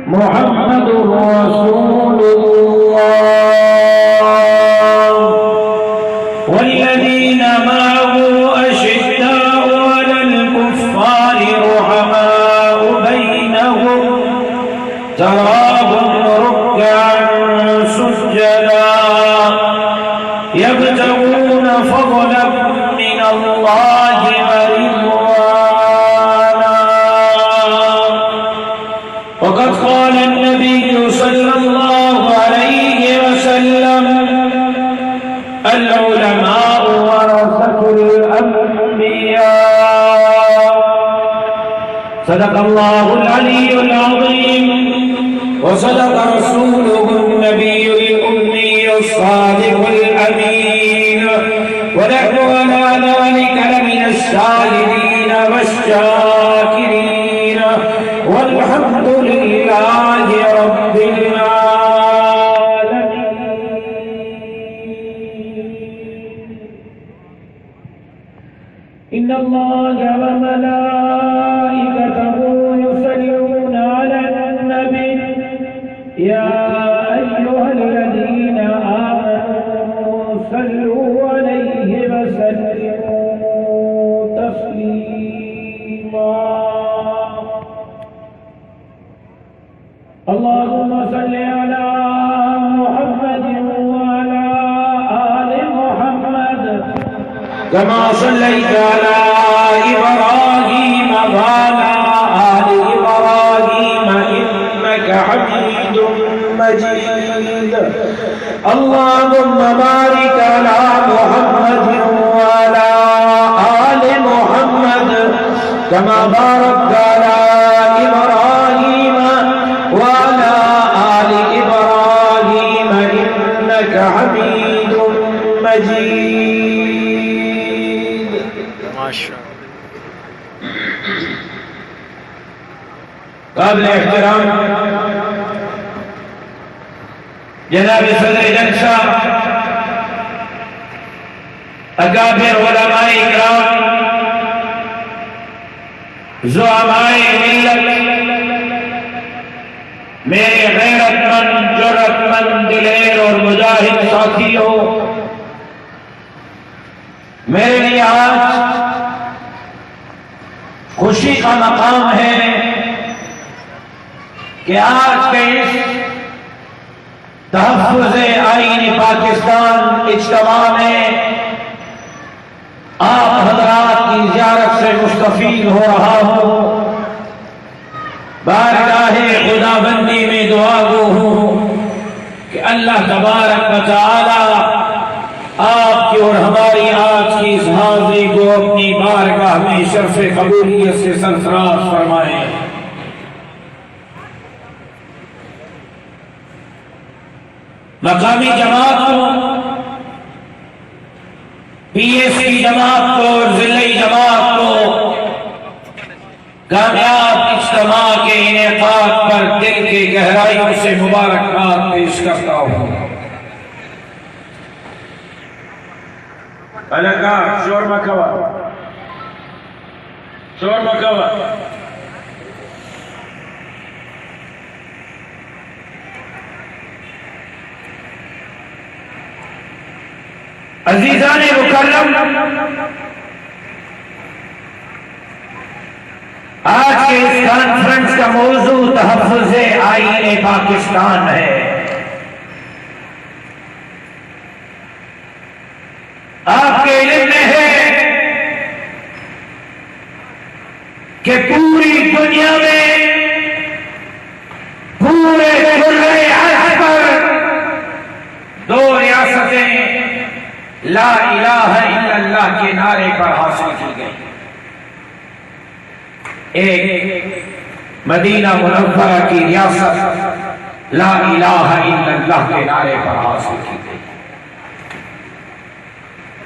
محمد رسول الله والذين معه أشداء على الكفار رحماء بينهم تراهم ركعا سجدا يبتغون فضلا من الله ورضوانا. وقد قال النبي صلى الله عليه وسلم العلماء ورثة الأنبياء. صدق الله العلي العظيم وصدق رسوله النبي الأمي الصادق الأمين ونحن على ذلك لمن الشاهدين والشاكرين والحمد لله رب العالمين. إن الله وملائكته يصلون على النبي يا أيها الذين آمنوا صلوا عليه وسلموا تسليما. اللهم صل على محمد وعلى آل محمد كما صليت على إبراهيم وعلى آل إبراهيم إنك حميد مجيد. اللهم بارك على محمد وعلى آل محمد كما باركت على إبراهيم وعلى آل إبراهيم إنك حميد مجيد. ما شاء الله. قابل احترام جناب صدر جلسہ اکابر علماء اکرام زعماء ملت میرے غیرت مند جرأت مند دلیر اور مجاہد ساتھیوں، میرے لیے آج خوشی کا مقام ہے کہ آج کے اس تحفظ آئین پاکستان اجتماع میں آپ حضرات کی زیارت سے مستفید ہو رہا ہوں. بارگاہ خدا بندی میں دعا گو ہوں کہ اللہ تبارک و تعالی آپ کی اور ہماری آج کی اس حاضری کو اپنی بارگاہ میں شرف قبولیت سے سرفراز فرمائے. مقامی جماعت کو، پی ایس کی جماعت کو اور ضلعی جماعت کو کامیاب اجتماع کے انعقاد پر دل کی گہرائیوں سے مبارکباد پیش کرتا ہوں. الکار شور مکوا، شور مکوا. عزیزان مکرم، آج کے اس کانفرنس کا موضوع تحفظ آئین پاکستان ہے. آپ کے علم میں ہے کہ پوری دنیا میں پورے کرۂ ارض پر دو ریاستیں لا الہ الا اللہ کے نعرے پر حاصل کی گئی. ایک مدینہ منورہ کی ریاست لا الہ الا اللہ کے نعرے پر حاصل کی گئی،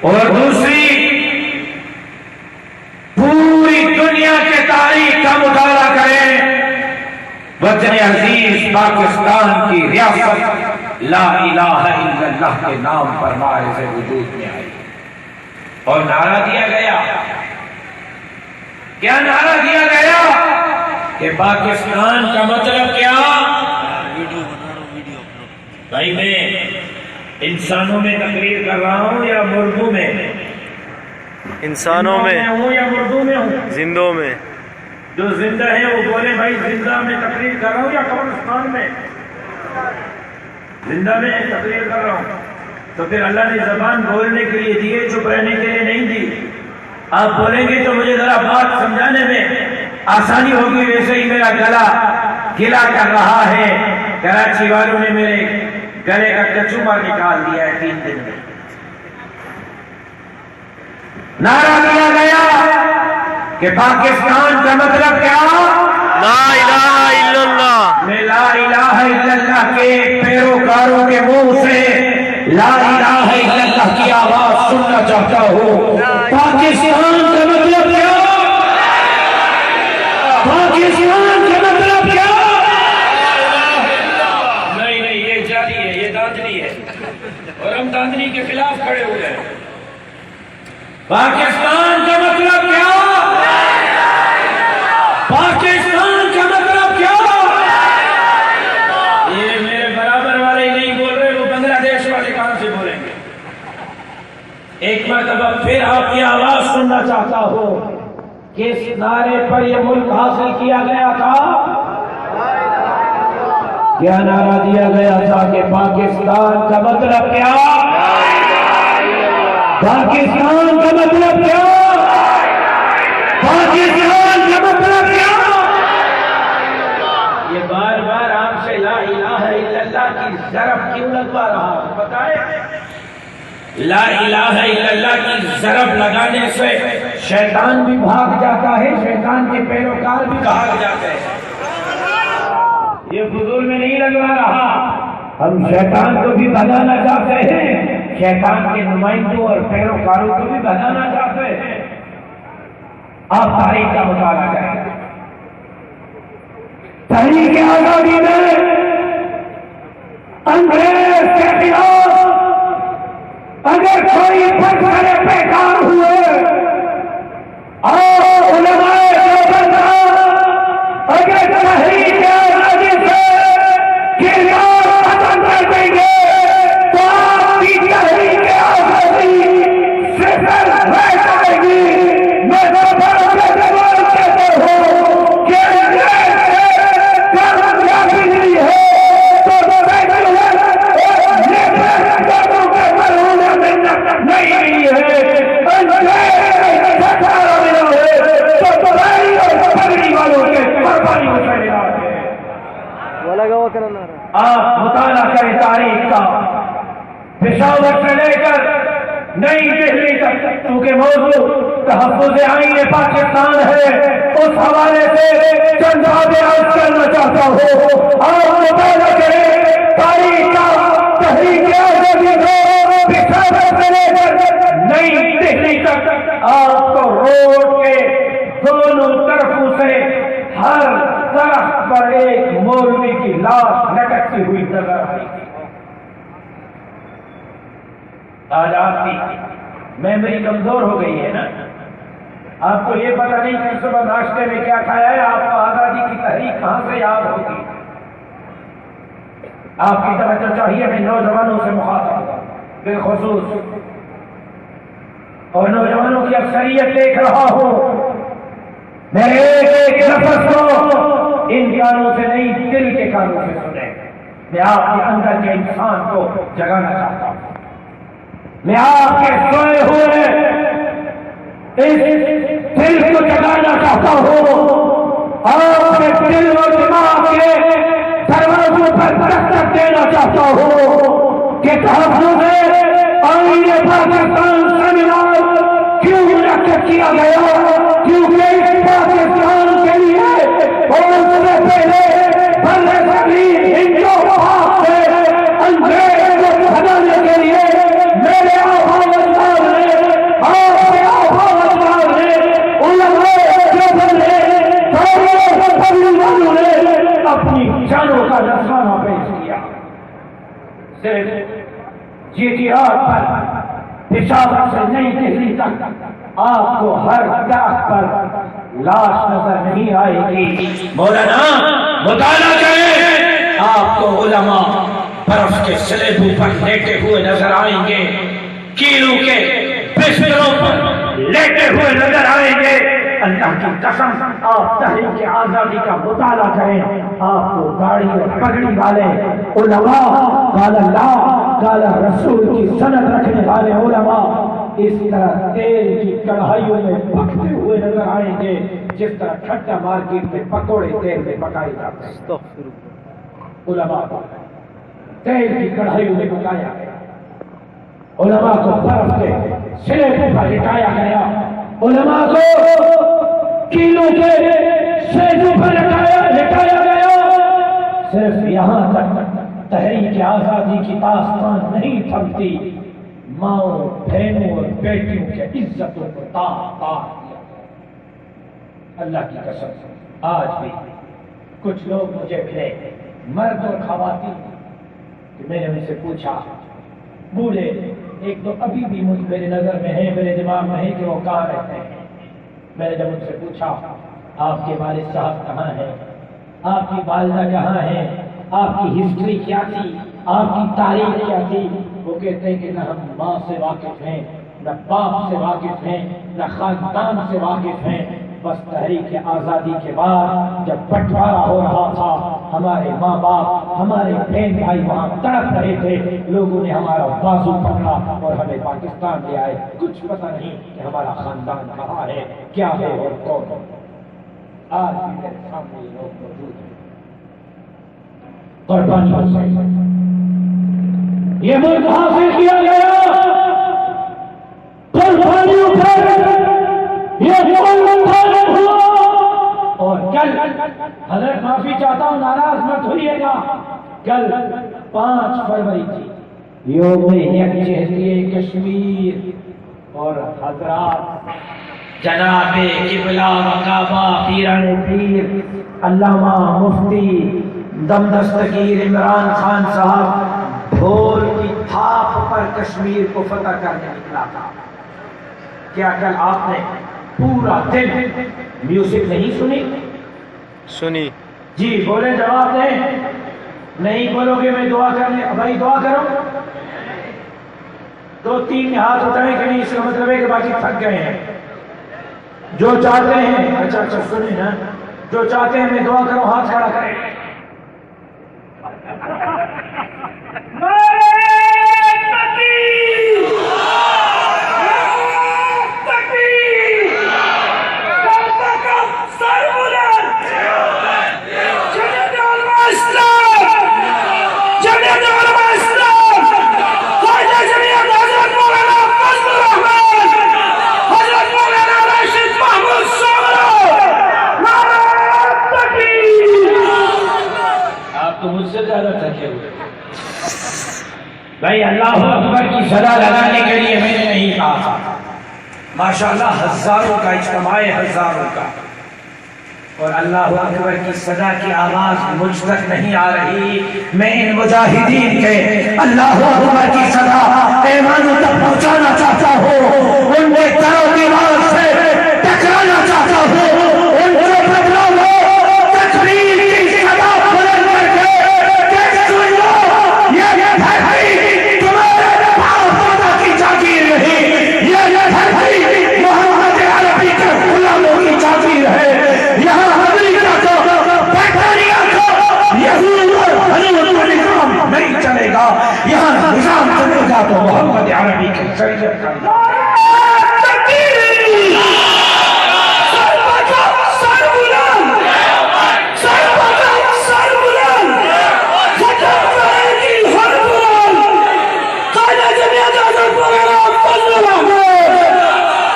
اور دوسری پوری دنیا کے تاریخ کا مطالعہ کریں، وطن عزیز پاکستان کی ریاست لا الہ الا اللہ کے نام پر معرض وجود میں آئی. اور نعرہ دیا گیا، کیا نعرہ دیا گیا کہ پاکستان کا مطلب کیا؟ بھائی میں انسانوں میں تقریر کر رہا ہوں یا مردوں میں؟ انسانوں میں ہوں یا مردوں میں ہوں؟ زندوں میں. جو زندہ ہیں وہ بولے بھائی زندہ میں تقریر کر رہا ہوں یا قبرستان میں؟ زندہ میں تقریر کر رہا ہوں. تو پھر اللہ نے زبان بولنے کے لیے دیے، چپ رہنے کے لیے نہیں دی. آپ بولیں گے تو مجھے ذرا بات سمجھانے میں آسانی ہوگی. ویسے ہی میرا گلا گلا کر رہا ہے. کراچی والوں نے میرے گلے کا کچوما نکال دیا ہے 3 دن میں. نعرہ دیا گیا کہ پاکستان کا مطلب کیا؟ لا الہ الا اللہ. میں لا الہ الا اللہ کے پیروکاروں کے منہ سے لا الہ الا اللہ کی آواز سننا چاہتا ہوں. پاکستان کا مطلب کیا؟ پاکستان کا مطلب کیا؟ نہیں یہ جاری ہے، یہ داندنی ہے اور ہم داندنی کے خلاف کھڑے ہوئے ہیں. پاکستان کا مطلب کیا؟ پاکستان کا مطلب کیا؟ یہ میرے برابر والے نہیں بول رہے، وہ بنگلہ دیش والے کہاں سے بولیں گے؟ ایک مرتبہ پھر آپ کی آواز سننا چاہتا ہوں. کس نعرے پر یہ ملک حاصل کیا گیا تھا؟ کیا نعرہ دیا گیا تھا کہ پاکستان کا مطلب کیا؟ پاکستان کا مطلب کیا؟ پاکستان کا مطلب کیا؟ یہ بار بار آپ سے لا الہ الا اللہ کی ضرب کیوں لگوا رہا ہوں بتائیں؟ لا الہ الا اللہ کی ضرب لگانے سے شیطان بھی بھاگ جاتا ہے، شیطان کے پیروکار بھی بھاگ جاتے ہیں. یہ فضول میں نہیں لگوا رہا. ہم شیطان کو بھی بھگانا چاہتے ہیں، شیطان کے نمائندوں اور پیروکاروں کو بھی بھگانا چاہتے ہیں. آپ تاریخ کا مطالعہ کریں. تحریک آزادی میں انگریز کے خلاف اگر کوئی فیصلے بیکار ہوئے اور علماء دیوبند اگر تحریک آزادی سے کردار ختم کر دیں گے تو آپ کی تحریک آزادی صفر رہ جائے گی. میں دوبارہ جواب کہتا ہوں کہ انگریز سے کامیابی ملی ہے تو نہیں ہے. آپ مطالعہ کریں تاریخ کا، پشاور سے لے کر نئی دہلی تک، کیونکہ موضوع تحفظ آئین پاکستان ہے، اس حوالے سے چند باتیں عرض کرنا چاہتا ہوں. آپ مطالعہ کریں تاریخ کا. تحریک آزادی کو پشاور سے لے کر نئی دہلی تک آپ کو روڈ کے دونوں طرفوں سے ہر طرف پر ایک مولوی کی لاش لٹکتی ہوئی نظر آئی. آج آپ کی میموری کمزور ہو گئی ہے نا. آپ کو یہ پتہ نہیں کہ صبح ناشتے میں کیا کھایا ہے. آپ کو آزادی کی تحریک کہاں سے یاد ہوگی؟ آپ کی توجہ چاہیے میں نوجوانوں سے مخاطب بالخصوص اور نوجوانوں کی اکثریت دیکھ رہا ہوں. میرے ایک لفظ کو ان کانوں سے نہیں دل کے کانوں سے سنیں. میں آپ کے اندر کے انسان کو جگانا چاہتا ہوں. میں آپ کے سوئے ہوئے اس دل کو جگانا چاہتا ہوں. آپ کے دل و دماغ کے دروازوں پر دستک دینا چاہتا ہوں کہ تحفظ آئین پاکستان سیمینار کیوں منعقد کیا گیا؟ کیونکہ اس پاکستان کے لیے اور اس سے پہلے برصغیر ہند و پاک سے انگریز کو بھگانے کے لیے میرے آبا اجداد نے، آپ کے آبا اجداد نے، علماء دیوبند نے، تبلیغیوں نے اپنی جانوں کا نذرانہ پیش کیا. صرف GTR پر پشاور سے نئی دہلی تک آپ کو ہر درخت پر لاش نظر نہیں آئے گی. مولانا مطالعہ کریں. آپ کو علماء برف کے سلیبوں پر لیٹے ہوئے نظر آئیں گے، کیلوں کے بستروں پر لیٹے ہوئے نظر آئیں گے۔ اللہ کی قسم آپ تحریک آزادی کا مطالعہ کریں، آپ کو گاڑی اور پگڑی والے علماء، قال اللہ قال رسول کی سند رکھنے والے علماء اس طرح تیل کی کڑھائیوں میں پکتے ہوئے نظر آئیں گے جس طرح کھٹا مارکیٹ میں پکوڑے تیل میں پکائے جاتے ہیں۔ علماء کو تیل کی کڑھائیوں میں پکایا گیا، علماء کو برف کے سلیبوں پر لٹایا گیا، علماء کو کیلوں کے سیجوں پر لٹایا گیا۔ صرف یہاں تک تحریک آزادی کی داستان نہیں تھمتی، ماؤں بہنوں اور بیٹیوں کے عزتوں کو تاج کیا۔ اللہ کی قسم آج بھی کچھ لوگ مجھے ملے، مرد اور خواتین، کہ میں نے ان سے پوچھا، بوڑھے ایک دو ابھی بھی میرے نظر میں ہیں، میرے دماغ میں ہے کہ وہ کہاں رہتے ہیں۔ میں نے جب ان سے پوچھا آپ کے والد صاحب کہاں ہیں، آپ کی والدہ کہاں ہیں، آپ کی ہسٹری کیا تھی، آپ کی تاریخ کیا تھی، وہ کہتے ہیں کہ نہ ہم ماں سے واقف ہیں، نہ باپ سے واقف ہیں، نہ خاندان سے واقف ہیں۔ بس تحریک آزادی کے بعد جب بٹوارا ہو رہا تھا، ہمارے ماں باپ، ہمارے بہن بھائی وہاں تڑپ رہے تھے، لوگوں نے ہمارا بازو پکڑا اور ہمیں پاکستان لے آئے۔ کچھ پتہ نہیں کہ ہمارا خاندان کہاں ہے، کیا ہے اور کون ہے۔ آج بھی میرے سامنے یہ لوگ موجود ہیں۔ قربانی حسین، یہ ملک حاصل کیا گیا، قربانیوں پر یہ ہوا، اور کل حضرت معافی چاہتا ہوں، ناراض مت ہوئیے گا، کل 5 فروری تھی، یوم یکجہتی کشمیر، اور حضرات جناب قبلہ وقابہ پیران پیر علامہ مفتی دم دستگیر عمران خان صاحب ڈھول کی تھاپ پر کشمیر کو فتح کرنے نکلا تھا۔ کیا کل آپ نے پورا دن میوزک نہیں سنی؟ جی بولے، جواب دیں۔ نہیں بولو گے میں دعا کرنے، بھائی دعا کرو۔ 2-3 ہاتھ اٹھائیں کہ نہیں، اس کا مطلب ہے کہ باقی تھک گئے ہیں۔ جو چاہتے ہیں، اچھا سنیں نا، جو چاہتے ہیں میں دعا کروں ہاتھ کھڑا کریں۔ بھائی اللہ اکبر کی صدا لگانے کے لیے میں نے نہیں کہا تھا، ماشاءاللہ ہزاروں کا اجتماع ہے، ہزاروں کا، اور اللہ اکبر کی صدا کی آواز مجھ تک نہیں آ رہی۔ میں ان مجاہدین کے اللہ اکبر کی صدا ایمانوں تک پہنچانا چاہتا ہوں، ان کے در و دیوار سے ٹکرانا چاہتا ہوں، ان کو بدلاؤ تکبیر کی صدا بلند کر کے سن لو، یہ دھرتی تمہارے باپ دادا کی جاگیر نہیں، یہ دھرتی محمد عربی کے غلاموں کی جاگیر ہے۔ یہاں امریکہ کو، برطانیہ کو، یہود اور ہنود کا نظام نہیں چلے گا، یہاں نظام چلے گا تو محمد عربی کی شریعت کا نظام۔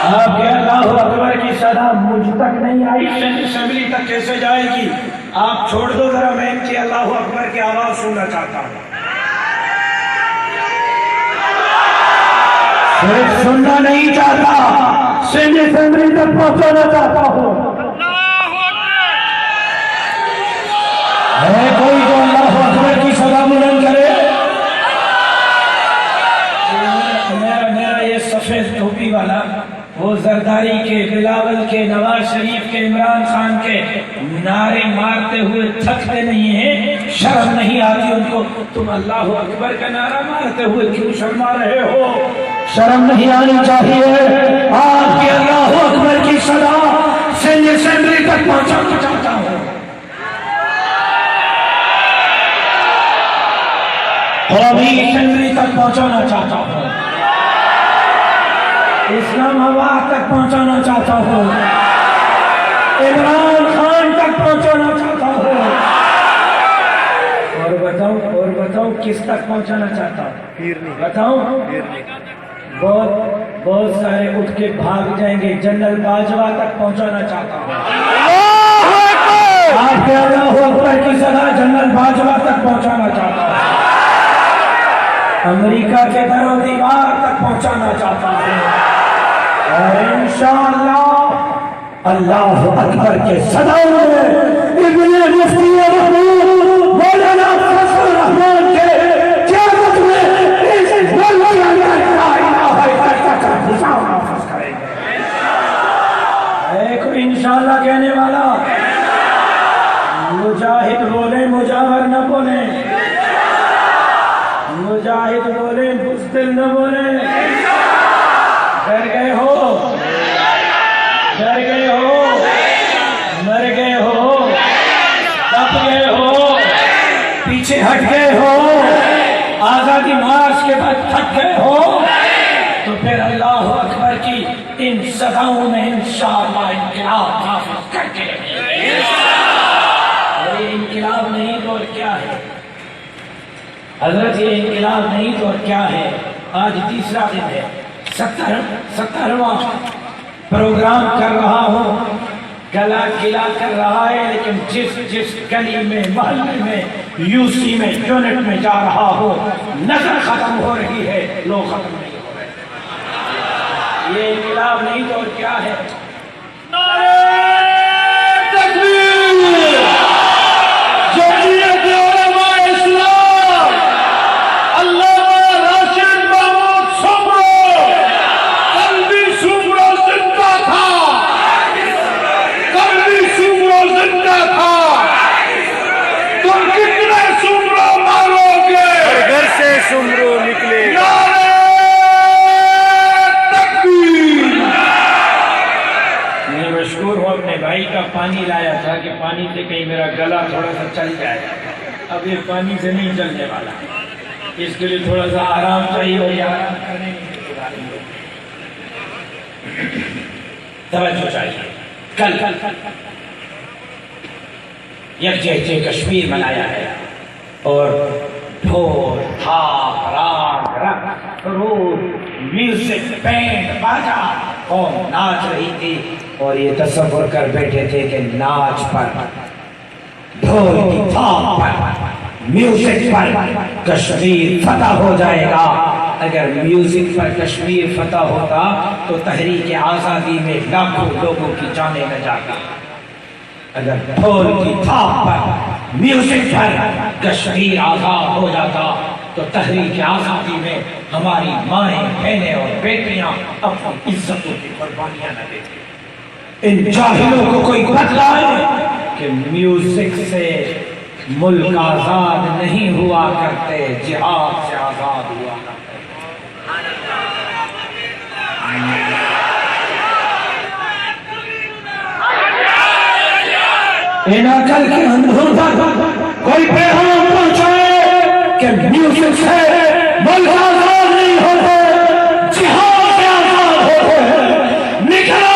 آپ کے اللہ اکبر کی صدا مجھ تک نہیں آئی، اسمبلی تک کیسے جائے گی؟ آپ چھوڑ دو ذرا، میں ان کی اللہ اکبر کی آواز سننا چاہتا ہوں۔ صرف سننا نہیں چاہتا، سندھ اسمبلی تک پہنچانا چاہتا ہوں۔ ہے کوئی جو اللہ اکبر کی صدا بلند کرے؟ میرا یہ سفید ٹوپی والا، وہ زرداری کے، بلاول کے، نواز شریف کے، عمران خان کے نعرے مارتے ہوئے تھکتے نہیں ہیں، شرم نہیں آتی ان کو؟ تم اللہ اکبر کا نعرہ مارتے ہوئے کیوں شرما رہے ہو؟ شرم نہیں آنی چاہیے. آپ کی اللہ اکبر کی صدا سندھ اسمبلی تک پہنچانا چاہتا ہوں. قومی اسمبلی تک پہنچانا چاہتا ہوں. اسلام آباد تک پہنچانا چاہتا ہوں. عمران خان تک پہنچانا چاہتا ہوں. اور بتاؤ کس تک پہنچانا چاہتا ہوں؟ بتاؤ. بہت سارے اٹھ کے بھاگ جائیں گے. جنرل باجوہ تک پہنچانا چاہتا ہوں. آپ کے اللہ اکبر کی صدا جنرل باجوہ تک پہنچانا چاہتا ہوں. امریکہ کے در و دیوار تک پہنچانا چاہتا ہوں. اور انشاءاللہ اللہ اکبر کے صداؤں میں ابن مفتی رحمان مولانا فضل الرحمان کے قیادت میں اس ملک کے اندر لا الہ الا اللہ کا نظام نافذ کریں گے. ایک انشاءاللہ کہنے والا. مجاہد بولیں مجاہر نہ بولیں. مجاہد بولیں بزدل نہ بولیں. ڈر گئے ہو؟ ڈر گئے ہو؟ مر گئے ہو؟ دب گئے ہو؟ پیچھے ہٹ گئے ہو؟ آزادی مارچ کے بعد تھک گئے ہو؟ تو پھر اللہ اکبر کی ان صداؤں میں انشاءاللہ انقلاب نافذ کر کے اور یہ انقلاب نہیں تو اور کیا ہے حضرت؟ یہ انقلاب نہیں تو اور کیا ہے؟ آج تیسرا دن ہے. 70واں پروگرام کر رہا ہوں. گلا گلا کر رہا ہے لیکن جس گلی میں محلے میں UC میں یونٹ میں جا رہا ہوں نظر ختم ہو رہی ہے. لوگ ختم نہیں ہو رہے. یہ انقلاب نہیں تو اور کیا ہے؟ پانی لایا تھا کہ پانی سے کہیں میرا گلا تھوڑا سا چل جائے. اب یہ پانی سے نہیں چلنے والا. اس کے لیے تھوڑا سا آرام چاہیے. اور یہ آرام کرنے توجہ چاہیے. کل یکجہتی کشمیر منایا ہے اور ڈھول تھاپ راگ رق سرور میوزک بینڈ باجا قوم ناچ رہی تھی. اور یہ تصور کر بیٹھے تھے کہ ناچ پر ڈھول کی تھاپ پر میوزک پر کشمیر فتح ہو جائے گا. اگر میوزک پر کشمیر فتح ہوتا تو تحریک آزادی میں لاکھوں لوگوں کی جانیں نہ جاتی. اگر ڈھول کی تھاپ پر میوزک پر کشمیر آزاد ہو جاتا تو تحریک آزادی میں ہماری مائیں بہنیں اور بیٹیاں اپنی عزتوں کی قربانیاں نہ دیتی. ان جاہلوں کو کوئی بتلائے کہ میوزک سے ملک آزاد نہیں ہوا کرتے, جہاد سے آزاد ہوا کرتے. ان عقل کے اندھوں پر کوئی پیغام پہنچائے کہ میوزک سے ملک آزاد نہیں ہوتے, جہاد سے آزاد ہوتے. نکل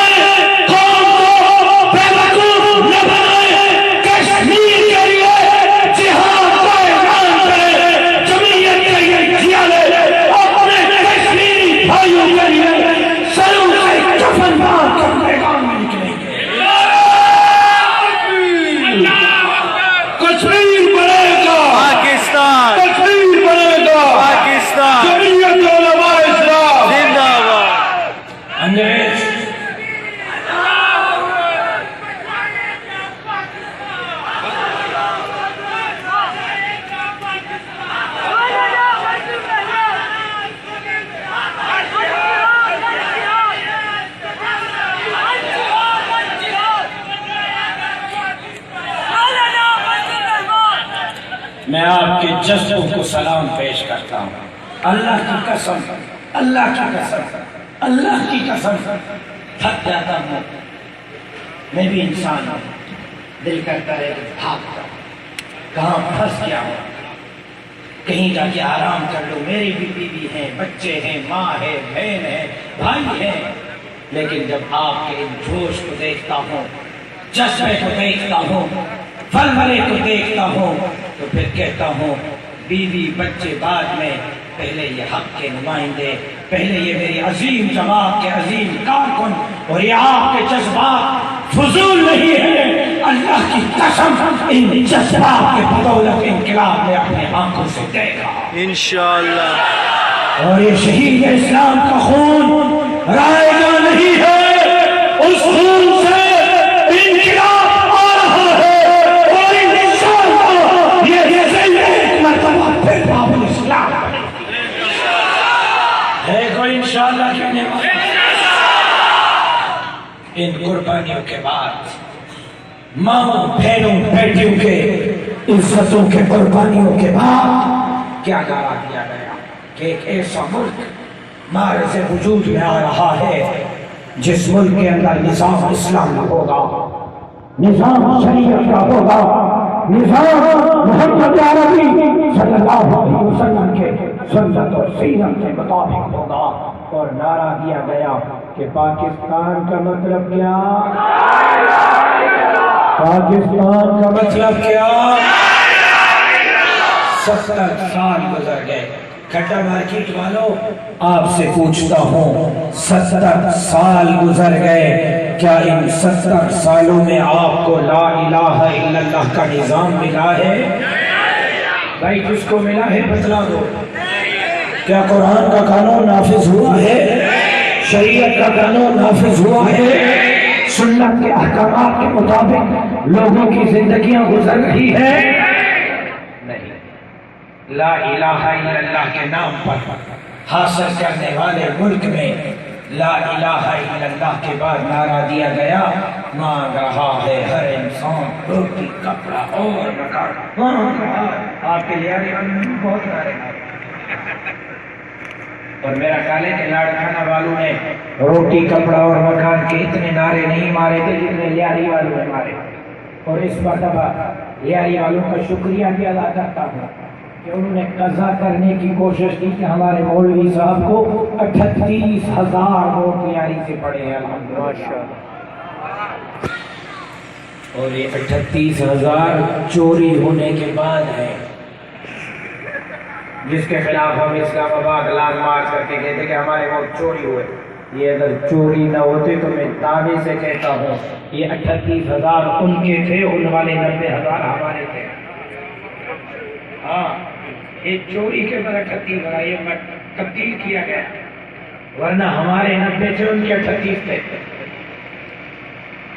میں آپ کے جذبوں کو سلام پیش کرتا ہوں۔ اللہ کی قسم، اللہ کی قسم، اللہ کی قسم تھک جاتا ہوں۔ میں بھی انسان ہوں، دل کرتا ہے کہ بھاگ جاؤں، کہاں پھنس گیا ہوں، کہیں جا کے آرام کر لوں۔ میری بھی بیوی ہیں، بچے ہیں، ماں ہے، بہن ہے، بھائی ہے، لیکن جب آپ کے ان جوش کو دیکھتا ہوں، جذبے کو دیکھتا ہوں، فلملے کو دیکھتا ہوں، تو پھر کہتا ہوں بیوی بچے بعد میں، پہلے یہ حق کے نمائندے، پہلے یہ میری عظیم جماعت کے عظیم کارکن، اور یہ آپ کے جذبات فضول نہیں ہے۔ اللہ کی قسم ان جذبات کے بدولت انقلاب نے اپنے آنکھوں سے دیکھا، انشاءاللہ۔ اور یہ شہید اسلام کا خون رائے گاں نہیں ہے، اس خون سے انقلاب آ رہا ہے، اور انشاءاللہ یہ ذل ایک مرتبہ پھر باب الاسلام ہے۔ کوئی انشاءاللہ کہنے والا؟ ان قربانیوں کے بعد، ماں بہنوں بیٹیوں کے عزتوں کے قربانیوں کے بعد کیا نعرہ دیا گیا کہ ایک ایسا ملک معرض وجود میں آ رہا ہے جس ملک کے اندر نظام اسلام ہوگا، نظام شریعت کا ہوگا، نظام محمد عربی صلی اللہ علیہ وسلم کے سنت اور سیرت کے مطابق ہوگا۔ اور نعرہ دیا گیا کہ پاکستان کا مطلب کیا؟ پاکستان کا مطلب کیا؟ 70 سال گزر گئے۔ کھٹا مارکیٹ والوں، آپ سے پوچھتا ہوں، 70 سال گزر گئے، کیا ان 70 سالوں میں آپ کو لا الہ الا اللہ کا نظام ملا ہے؟ بھائی جس کو ملا ہے بتلا دو۔ کیا قرآن کا قانون نافذ ہوا ہے؟ شریعت کا قانون نافذ ہوا ہے؟ سنت کے احکامات کے مطابق لوگوں کی زندگیاں گزر رہی ہے؟ نہیں۔ لا الہ الا اللہ کے نام پر حاصل کرنے والے ملک میں لا الہ الا اللہ کے بعد نعرہ دیا گیا، مانگ رہا ہے ہر انسان روٹی کپڑا اور مکان، مانگ رہا ہے۔ آپ کے لیاری بہت نعرے مارے، اور میرا کالے کے لاڑ کھانا والوں نے روٹی کپڑا اور مکان کے اتنے نعرے نہیں مارے تھے جتنے لیاری والوں نے مارے۔ اور اس مرتبہ لیاری والوں کا شکریہ بھی ادا کرتا ہوں کہ انہوں نے قضا کرنے کی کوشش کی کہ ہمارے مولوی صاحب کو 38,000 ووٹ لیاری سے پڑے ہیں الحمدللہ، اور یہ 38,000 چوری ہونے کے بعد ہے، جس کے خلاف ہم اسلام آباد لانگ مارچ کر کے کہتے کہ ہمارے ووٹ چوری ہوئے۔ یہ اگر چوری نہ ہوتے تو میں دعوے سے کہتا ہوں یہ 38,000 ان کے تھے، ان والے 90,000 ہمارے تھے۔ ہاں، یہ چوری کے بعد 38,000 یہ تبدیل کیا گیا، ورنہ ہمارے 90 تھے، ان کے 38 تھے۔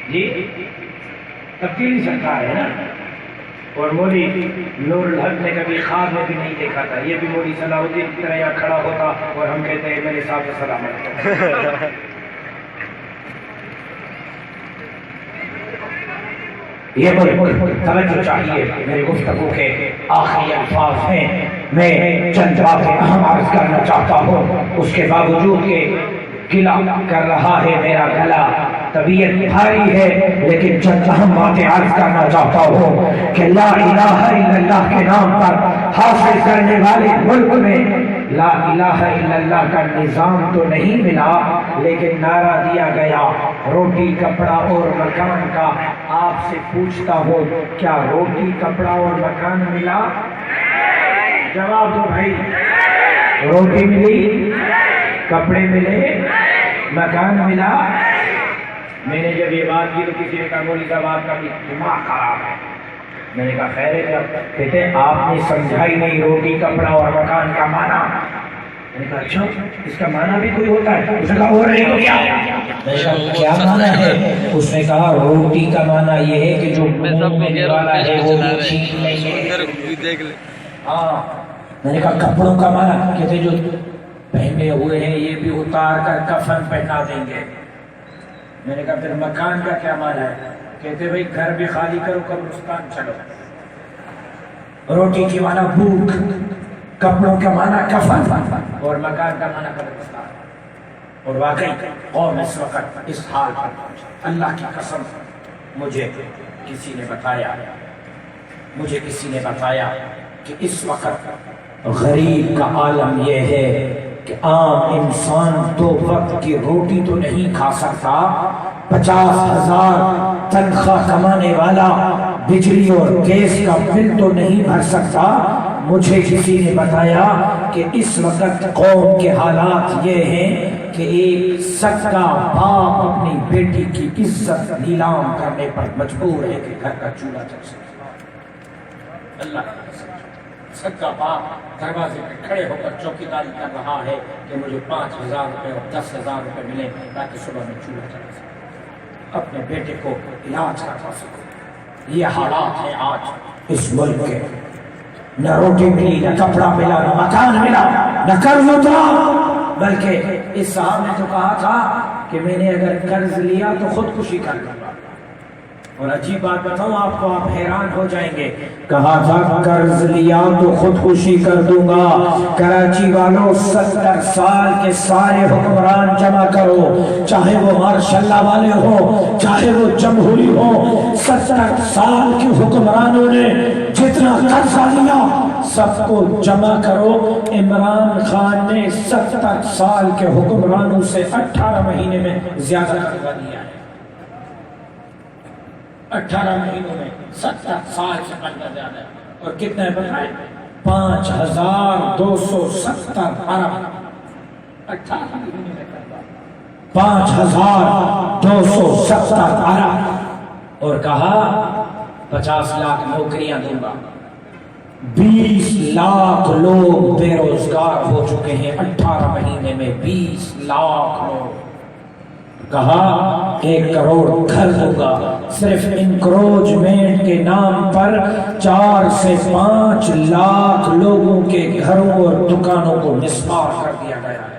جی تبدیلی سرکار ہے نا۔ اور مولوی نور الحق نے کبھی خواب میں بھی نہیں دیکھا تھا، یہ بھی مولوی صلاح الدین کی طرح یہاں کھڑا ہوتا اور ہم کہتے ہیں میرے ساتھ سلامت۔ یہ توجہ چاہیے، میرے گفتگو کے آخری الفاظ ہیں، میں چند باتیں اہم عرض کرنا چاہتا ہوں، اس کے باوجود کہ گلا کر رہا ہے میرا گلا، طبیعت بھاری ہے، لیکن چند اہم باتیں عرض کرنا چاہتا ہوں کہ لا الہ الا اللہ کے نام پر حاصل کرنے والے ملک میں لا الہ الا اللہ کا نظام تو نہیں ملا، لیکن نعرہ دیا گیا روٹی کپڑا اور مکان کا۔ آپ سے پوچھتا ہوں کیا روٹی کپڑا اور مکان ملا؟ جواب دو بھائی۔ روٹی ملی، کپڑے ملے، مکان ملا؟ میں نے جب یہ بات کی تو کسی نے کہا مولوی صاحب آپ کا بھی دماغ خراب ہے۔ میں نے کہا خیر ہے، کہتے آپ نے سمجھائی نہیں روٹی کپڑا اور مکان کا معنی۔ میں نے کہا اچھا اس کا معنی بھی کوئی ہوتا ہے؟ اس نے کہا اور نہیں تو کیا؟ میں نے کہا کیا معنی ہے؟ اس نے کہا روٹی کا معنی یہ ہے کہ جو منہ میں والا ہے وہ بھی چھین لیں گے۔ ہاں، میں نے کہا کپڑوں کا معنی؟ کہتے جو پہنے ہوئے ہیں یہ بھی اتار کر کفن پہنا دیں گے۔ میں نے کہا پھر مکان کا کیا معنی ہے؟ کہتے بھائی گھر بھی خالی کرو، قبرستان چلو۔ روٹی کی معنی بھوک، کپڑوں کا معنی کفن، اور مکان کا معنی قبرستان۔ اور واقعی قوم اس وقت اس حال پر پہنچی۔ اللہ کی قسم مجھے کسی نے بتایا کہ اس وقت غریب کا عالم یہ ہے کہ عام انسان 2 وقت کی روٹی تو نہیں کھا سکتا، 50,000 تنخواہ کمانے والا بجلی اور گیس کا بل تو نہیں بھر سکتا۔ مجھے کسی نے بتایا کہ اس وقت قوم کے حالات یہ ہیں کہ ایک سگا باپ اپنی بیٹی کی عزت نیلام کرنے پر مجبور ہے کہ گھر کا چولہا جل سکے۔ اللہ سگا باپ دروازے پہ کھڑے ہو کر چوکیداری کر رہا ہے کہ مجھے 5,000 روپے اور 10,000 روپے ملے تاکہ صبح میں چولہا چلا سکے، اپنے بیٹے کو علاج کروا سکے۔ یہ حالات ہیں آج اس ملک کے۔ نہ روٹی ملی، نہ کپڑا ملا، نہ مکان ملا، نہ قرض اترا، بلکہ اس صاحب نے تو کہا تھا کہ میں نے اگر قرض لیا تو خودکشی کر لوں گا۔ اور عجیب بات بتاؤں آپ کو، آپ حیران ہو جائیں گے، کہا تھا قرض لیا تو خودکشی کر دوں گا۔ کراچی والوں 70 سال کے سارے حکمران جمع کرو، چاہے وہ ماشاء اللہ والے ہوں، چاہے وہ جمہوری ہوں، 70 سال کے حکمرانوں نے جتنا قرضہ لیا سب کو جمع کرو۔ عمران خان نے 70 سال کے حکمرانوں سے 18 مہینے میں زیادہ قرضہ لیا ہے۔ 18 مہینوں میں 70 سال سے قرضہ زیادہ ہے۔ اور کتنا ہے بتائیں؟ 5,270 ارب۔ 18 مہینے میں قرضہ 5,270 ارب۔ اور کہا 50 لاکھ نوکریاں دوں گا۔ 20 لاکھ لوگ بے روزگار ہو چکے ہیں 18 مہینے میں، 20 لاکھ لوگ۔ کہا 1 کروڑ گھر دوں گا۔ صرف انکروچمنٹ کے نام پر 4 سے 5 لاکھ لوگوں کے گھروں اور دکانوں کو مسمار کر دیا گیا ہے۔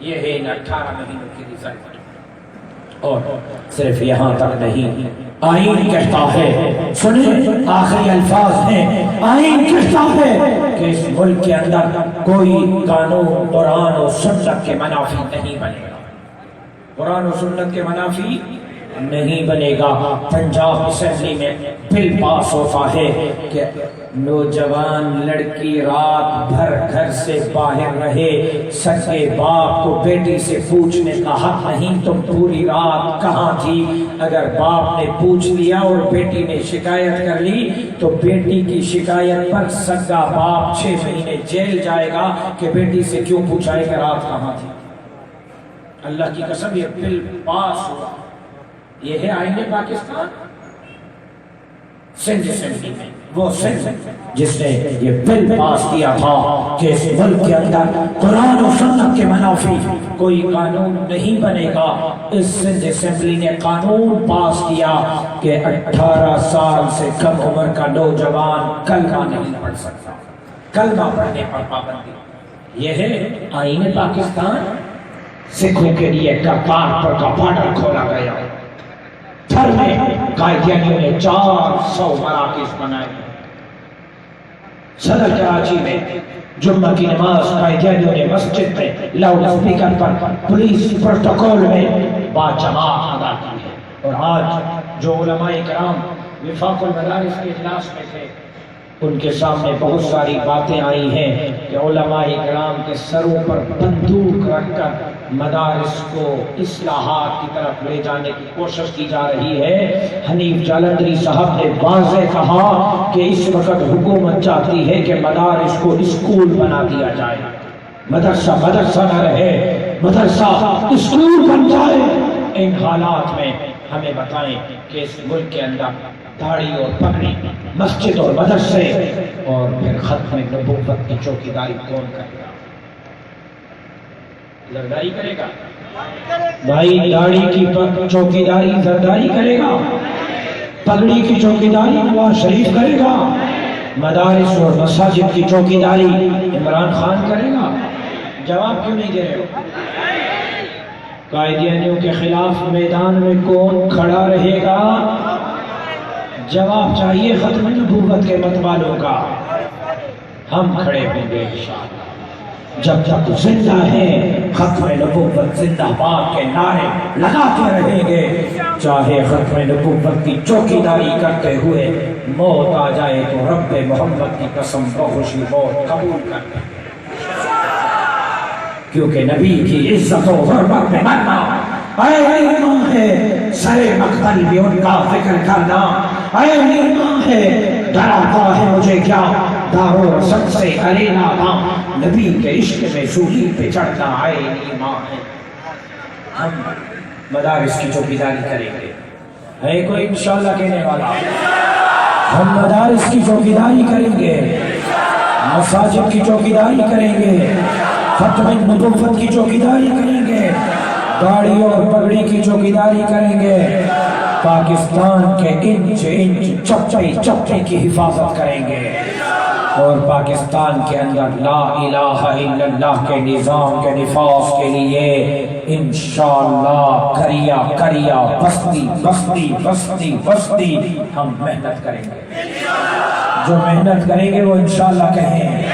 یہ ہے ان 18 مہینوں کی رزلٹ۔ اور صرف یہاں تک نہیں، آئین کہتا ہے، سنیں آخری الفاظ ہیں، آئین کہتا ہے کہ اس ملک کے اندر کوئی قانون قرآن و سنت کے منافی نہیں بنے گا، قرآن و سنت کے منافی نہیں بنے گا۔ پنجاب اسمبلی میں بل پاس ہوتا ہے کہ نوجوان لڑکی رات بھر گھر سے باہر رہے، سگے باپ کو بیٹی سے پوچھنے کا حق نہیں تم پوری رات کہاں تھی۔ اگر باپ نے پوچھ لیا اور بیٹی نے شکایت کر لی تو بیٹی کی شکایت پر سگا باپ 6 مہینے جیل جائے گا کہ بیٹی سے کیوں پوچھا ہے کہ رات کہاں تھی۔ اللہ کی قسم یہ بل پاس ہوا۔ یہ ہے آئین پاکستان۔ سندھ اسمبلی میں وہ سندھ جس نے یہ بل پاس کیا تھا کہ اس ملک کے اندر قرآن و سنت کے منافی کوئی قانون نہیں بنے گا، اس سندھ اسمبلی نے قانون پاس کیا کہ 18 سال سے کم عمر کا نوجوان کلمہ نہیں پڑھ سکتا، کلمہ پڑھنے پر پابندی۔ یہ ہے آئین پاکستان۔ سکھوں کے لیے کرتارپور کا بارڈر کھولا گیا، تھر میں قائدیانیوں نے 400 مراکز بنائے۔ صدر کراچی میں جمعہ کی نماز قائدیانیوں نے مسجد میں لاؤڈ اسپیکر پر پولیس پروٹوکول میں باجماعت ادا کی ہے۔ اور آج جو علماء کرام وفاق المدارس کے اجلاس میں تھے، ان کے سامنے بہت ساری باتیں آئی ہیں کہ علماء کرام کے سروں پر بندوق رکھ کر مدارس کو اصلاحات کی طرف لے جانے کی کوشش کی جا رہی ہے۔ حنیف جالندری صاحب نے واضح کہا کہ اس وقت حکومت چاہتی ہے کہ مدارس کو اسکول بنا دیا جائے، مدرسہ مدرسہ نہ رہے، مدرسہ اسکول بن جائے۔ ان حالات میں ہمیں بتائیں کہ اس ملک کے اندر داڑھی اور پگڑی، مسجد اور مدرسے اور پھر ختم نبوت کی چوکیداری کون کرے گا؟ زرداری کرے گا بھائی؟ داڑھی کی چوکیداری زرداری کرے گا؟ پگڑی کی چوکیداری نواز شریف کرے گا؟ مدارس اور مساجد کی چوکیداری عمران خان کرے گا؟ جواب کیوں نہیں دے رہے ہو؟ قائدیانیوں کے خلاف میدان میں کون کھڑا رہے گا؟ جواب چاہیے ختم نبوت کے مت والوں کا، ہم کھڑے ہوں گے انشاءاللہ۔ جب تک زندہ ہیں ختم نبوت زندہ باد کے نعرے لگاتے رہیں گے، چاہے ختم نبوت کی چوکیداری کرتے ہوئے موت آ جائے تو رب محمد کی قسم بخوشی موت قبول کر لیں، کیونکہ نبی کی عزت و حرمت میں مرنا اے ایمان ہے، سر مقتل بھی ان کا فکر کرنا اے ایمان ہے، ڈراتا ہے مجھے کیا دارو رسل سے کرینا تھا، نبی کے عشق میں سولی پہ چڑھنا اے ایمان ہے۔ ہم مدارس کی چوکیداری کریں گے، ہے کوئی انشاءاللہ کہنے والا؟ ہم مدارس کی چوکیداری کریں گے، مساجد کی چوکیداری کریں گے، ختم نبوت کی چوکیداری کریں گے، داڑھی اور پگڑی کی چوکیداری کریں گے، پاکستان کے انچ انچ چپٹے چپٹے کی حفاظت کریں گے، اور پاکستان کے اندر لا الہ الا اللہ کے نظام کے نفاذ کے لیے انشاءاللہ کریا کریا بستی بستی بستی بستی ہم محنت کریں گے۔ جو محنت کریں گے وہ انشاءاللہ کہیں،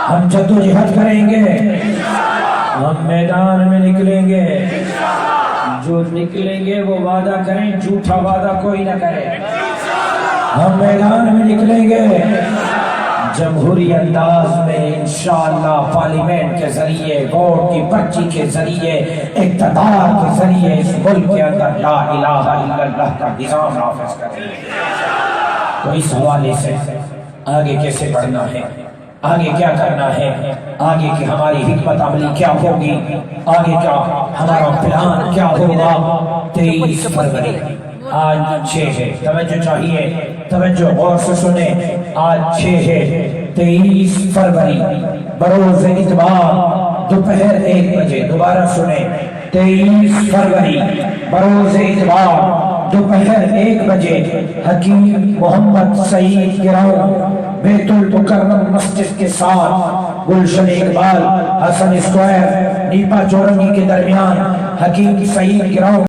ہم جدوجہد کریں گے، ہم میدان میں نکلیں گے، جو نکلیں گے وہ وعدہ کریں، جھوٹا وعدہ کوئی نہ کرے، ہم میدان میں نکلیں گے جمہوری انداز میں انشاءاللہ، پارلیمنٹ کے ذریعے، ووٹ کی پرچی کے ذریعے، اقتدار کے ذریعے اس ملک کے اندر لا الہ الا اللہ کا نظام نافذ کریں گے۔ تو اس حوالے سے آگے کیسے بڑھنا ہے، آگے کیا کرنا ہے، آگے کی ہماری حکمت عملی کیا ہوگی، آگے کیا ہمارا پلان کیا ہوگا۔ 23 فروری آج 6 ہے، توجہ چاہیے، توجہ غور سے سنیں، آج 6 ہے 23 فروری بروز اتوار دوپہر 1 بجے، دوبارہ سنیں 23 فروری بروز اتوار دوپہر 1 بجے حکیم محمد سعید گراؤں بیت المکرم مسجد کے ساتھ گلشن اقبال حسن اسکوائر نیپا چورنگی کے درمیان حکیم سعید گراؤں